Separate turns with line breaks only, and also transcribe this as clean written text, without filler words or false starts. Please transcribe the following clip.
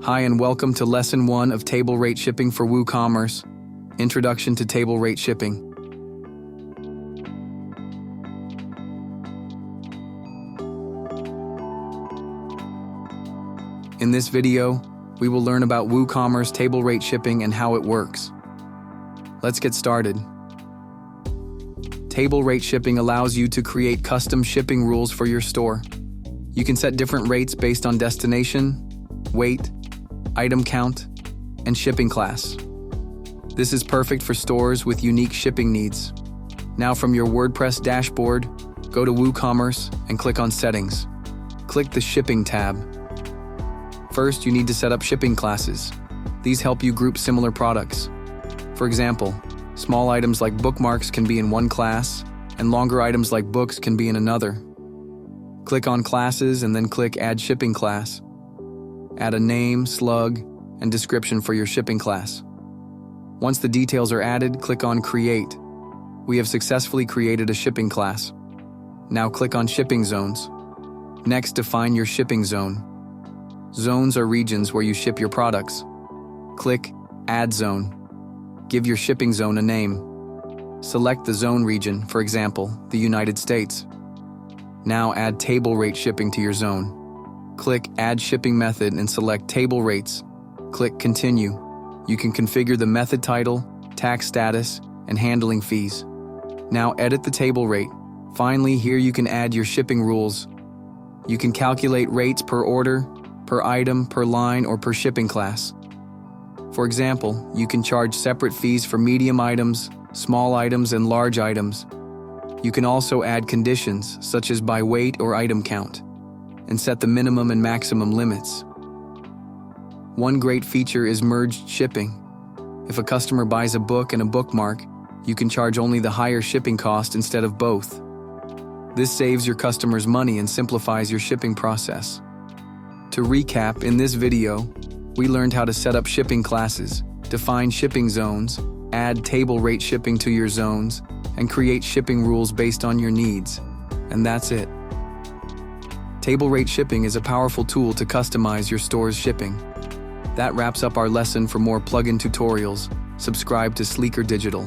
Hi and welcome to Lesson 1 of Table Rate Shipping for WooCommerce, Introduction to Table Rate Shipping. In this video, we will learn about WooCommerce Table Rate Shipping and how it works. Let's get started. Table Rate Shipping allows you to create custom shipping rules for your store. You can set different rates based on destination, weight, item count, and shipping class. This is perfect for stores with unique shipping needs. Now from your WordPress dashboard, go to WooCommerce and click on Settings. Click the Shipping tab. First, you need to set up shipping classes. These help you group similar products. For example, small items like bookmarks can be in one class, and longer items like books can be in another. Click on Classes and then click Add Shipping Class. Add a name, slug, and description for your shipping class. Once the details are added, click on Create. We have successfully created a shipping class. Now click on Shipping Zones. Next, define your shipping zone. Zones are regions where you ship your products. Click Add Zone. Give your shipping zone a name. Select the zone region, for example, the United States. Now add table rate shipping to your zone. Click Add Shipping Method and select Table Rates. Click Continue. You can configure the method title, tax status, and handling fees. Now edit the table rate. Finally, here you can add your shipping rules. You can calculate rates per order, per item, per line, or per shipping class. For example, you can charge separate fees for medium items, small items, and large items. You can also add conditions, such as by weight or item count, and set the minimum and maximum limits. One great feature is merged shipping. If a customer buys a book and a bookmark, you can charge only the higher shipping cost instead of both. This saves your customers money and simplifies your shipping process. To recap, in this video, we learned how to set up shipping classes, define shipping zones, add table rate shipping to your zones, and create shipping rules based on your needs. And that's it. Table rate shipping is a powerful tool to customize your store's shipping. That wraps up our lesson. For more plugin tutorials, subscribe to Sleekr Digital.